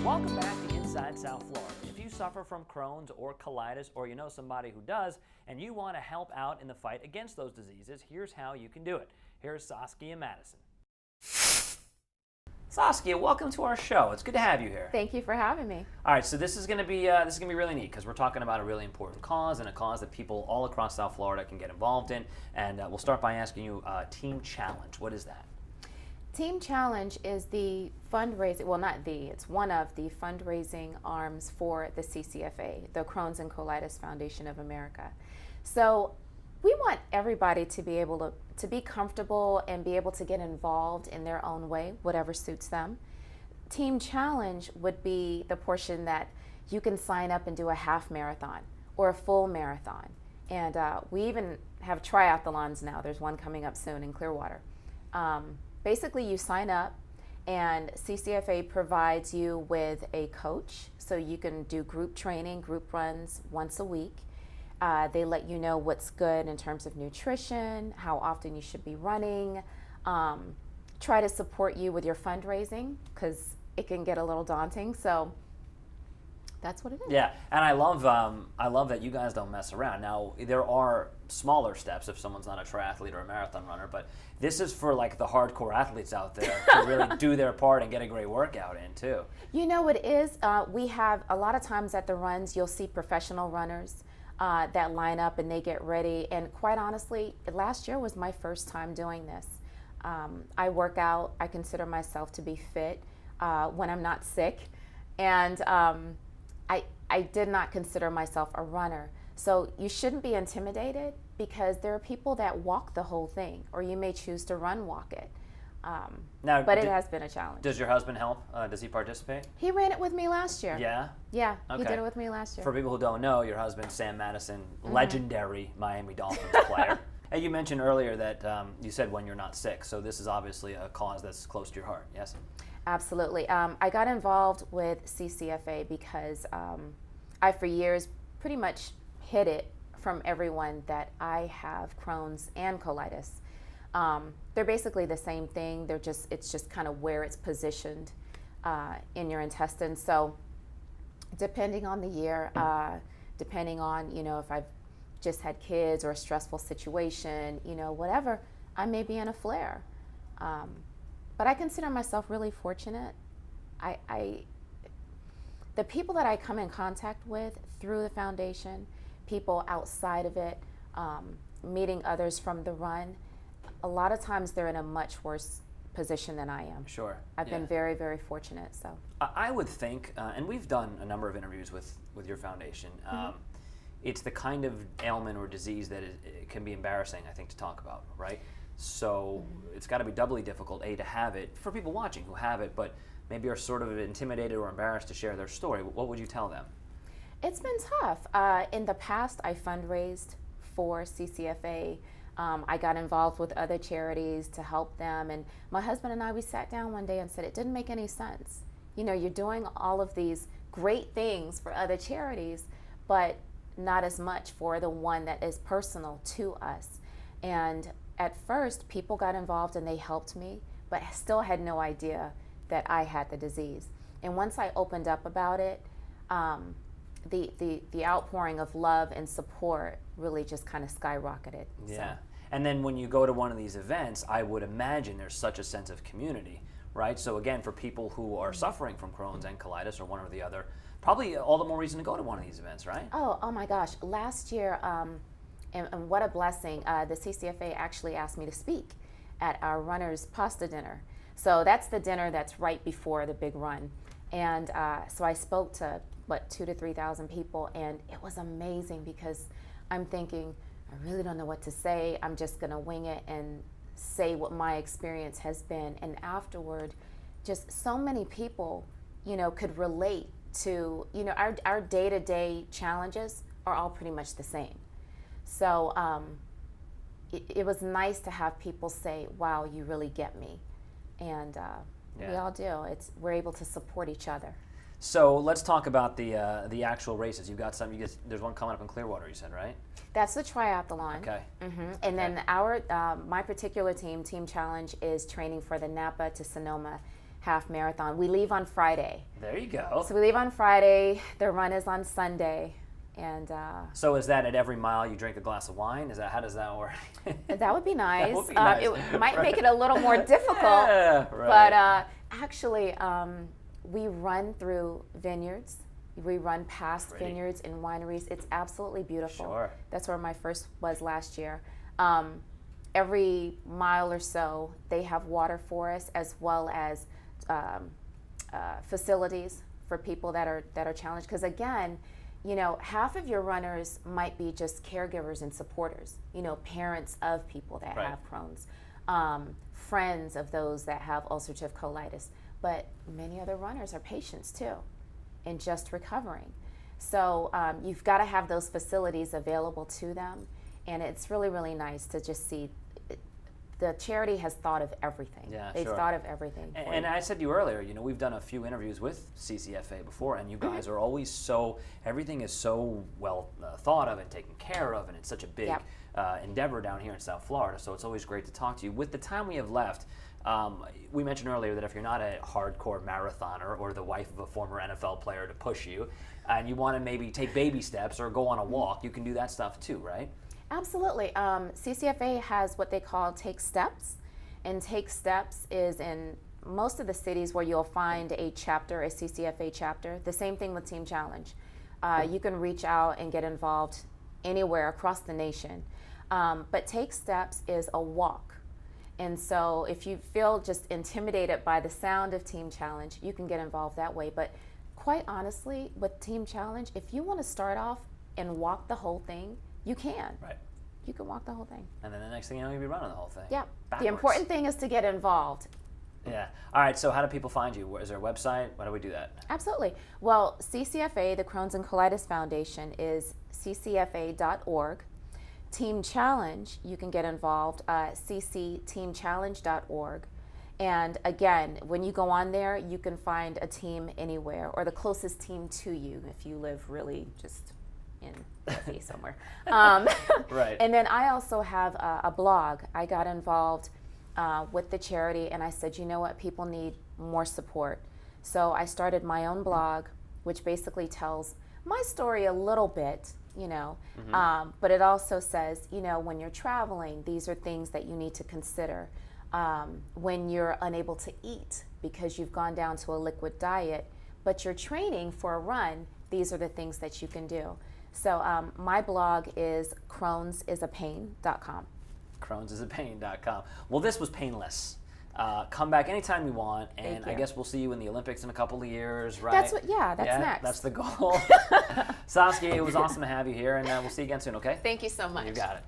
Welcome back to Inside South Florida. If you suffer from Crohn's or colitis, or you know somebody who does, and you want to help out in the fight against those diseases, here's how you can do it. Here's Saskia and Madison. Saskia, welcome to our show. It's good to have you here. Thank you for having me. All right, so this is going to be really neat because we're talking about a really important cause and a cause that people all across South Florida can get involved in. And we'll start by asking you, Team Challenge. What is that? Team Challenge is the fundraising, well not the, it's one of the fundraising arms for the CCFA, the Crohn's and Colitis Foundation of America. So we want everybody to be able to be comfortable and be able to get involved in their own way, whatever suits them. Team Challenge would be the portion that you can sign up and do a half marathon or a full marathon. And we even have triathlons now. There's one coming up soon in Clearwater. Basically, you sign up, and CCFA provides you with a coach, so you can do group training, group runs once a week. They let you know what's good in terms of nutrition, how often you should be running, try to support you with your fundraising, because it can get a little daunting. So that's what it is. Yeah, and I love that you guys don't mess around. Now, there are smaller steps if someone's not a triathlete or a marathon runner, but this is for like the hardcore athletes out there to really do their part and get a great workout in too. You know, it is. We have a lot of times at the runs, you'll see professional runners that line up and they get ready. And quite honestly, last year was my first time doing this. I work out. I consider myself to be fit when I'm not sick. And I did not consider myself a runner. So you shouldn't be intimidated because there are people that walk the whole thing, or you may choose to walk it. But it has been a challenge. Does your husband help? Does he participate? He ran it with me last year. Yeah? Yeah, Okay. He did it with me last year. For people who don't know, your husband, Sam Madison, legendary Miami Dolphins player. And you mentioned earlier that you said when you're not sick, so this is obviously a cause that's close to your heart, yes? Absolutely. I got involved with CCFA because I, for years, pretty much hid it from everyone that I have Crohn's and colitis. They're basically the same thing. It's just kind of where it's positioned in your intestines. So depending on the year, depending on, if I've just had kids or a stressful situation, whatever, I may be in a flare. But I consider myself really fortunate. The people that I come in contact with through the foundation, people outside of it, meeting others from the run, a lot of times they're in a much worse position than I am. Sure. I've been very, very fortunate. So I would think, and we've done a number of interviews with your foundation, it's the kind of ailment or disease that it can be embarrassing, I think, to talk about, right? So it's got to be doubly difficult, A, to have it, for people watching who have it, but maybe are sort of intimidated or embarrassed to share their story. What would you tell them? It's been tough. In the past, I fundraised for CCFA. I got involved with other charities to help them. And my husband and I, we sat down one day and said, it didn't make any sense. You're doing all of these great things for other charities, but not as much for the one that is personal to us. And at first, people got involved and they helped me, but I still had no idea that I had the disease. And once I opened up about it, the outpouring of love and support really just kind of skyrocketed. Yeah. So. And then when you go to one of these events, I would imagine there's such a sense of community, right? So again, for people who are suffering from Crohn's and colitis or one or the other, probably all the more reason to go to one of these events, right? Oh my gosh. Last year, and what a blessing, the CCFA actually asked me to speak at our runner's pasta dinner. So that's the dinner that's right before the big run. And so I spoke to, 2,000 to 3,000 people, and it was amazing because I'm thinking, I really don't know what to say. I'm just going to wing it and say what my experience has been. And afterward, just so many people, could relate to, our day-to-day challenges are all pretty much the same. So it was nice to have people say, wow, you really get me. And we all do. We're able to support each other. So let's talk about the actual races. You've got some. There's one coming up in Clearwater. You said, right? That's the triathlon. Okay. And then my particular team, Team Challenge, is training for the Napa to Sonoma half marathon. We leave on Friday. There you go. So we leave on Friday. The run is on Sunday. And so is that at every mile you drink a glass of wine? How does that work? that would be nice. That would be nice. It might make it a little more difficult. Yeah, right. But actually, we run through vineyards. We run past vineyards and wineries. It's absolutely beautiful. Sure. That's where my first was last year. Every mile or so, they have water for us, as well as facilities for people that are challenged. Because again, you know, half of your runners might be just caregivers and supporters, you know, parents of people that have Crohn's, friends of those that have ulcerative colitis. But many other runners are patients too, and just recovering. So you've got to have those facilities available to them. And it's really, really nice to just see the charity has thought of everything. Yeah, They've thought of everything. And I said to you earlier, you know, we've done a few interviews with CCFA before, and you guys are always everything is so well thought of and taken care of, and it's such a big endeavor down here in South Florida, so it's always great to talk to you. With the time we have left, we mentioned earlier that if you're not a hardcore marathoner or the wife of a former NFL player to push you, and you want to maybe take baby steps or go on a walk, you can do that stuff too, right? Absolutely. CCFA has what they call Take Steps, and Take Steps is in most of the cities where you'll find a chapter, a CCFA chapter. The same thing with Team Challenge. You can reach out and get involved anywhere across the nation. But Take Steps is a walk. And so if you feel just intimidated by the sound of Team Challenge, you can get involved that way. But quite honestly, with Team Challenge, if you want to start off and walk the whole thing, you can. Right. You can walk the whole thing. And then the next thing you know, you'll be running the whole thing. Yeah. Backwards. The important thing is to get involved. Yeah. All right. So how do people find you? Is there a website? Why do we do that? Absolutely. Well, CCFA, the Crohn's and Colitis Foundation, is ccfa.org. Team Challenge, you can get involved at ccteamchallenge.org. And again, when you go on there, you can find a team anywhere, or the closest team to you if you live really just in Jersey somewhere. Right. And then I also have a blog. I got involved with the charity, and I said, you know what, people need more support. So I started my own blog, which basically tells my story a little bit, you know, but it also says, you know, when you're traveling, these are things that you need to consider. When you're unable to eat because you've gone down to a liquid diet, but you're training for a run, these are the things that you can do. So my blog is crohnsisapain.com. crohnsisapain.com. Well, this was painless. Come back anytime you want, and I guess we'll see you in the Olympics in a couple of years, right? That's next. That's the goal. Saskia, it was awesome to have you here, and we'll see you again soon, okay? Thank you so much. You got it.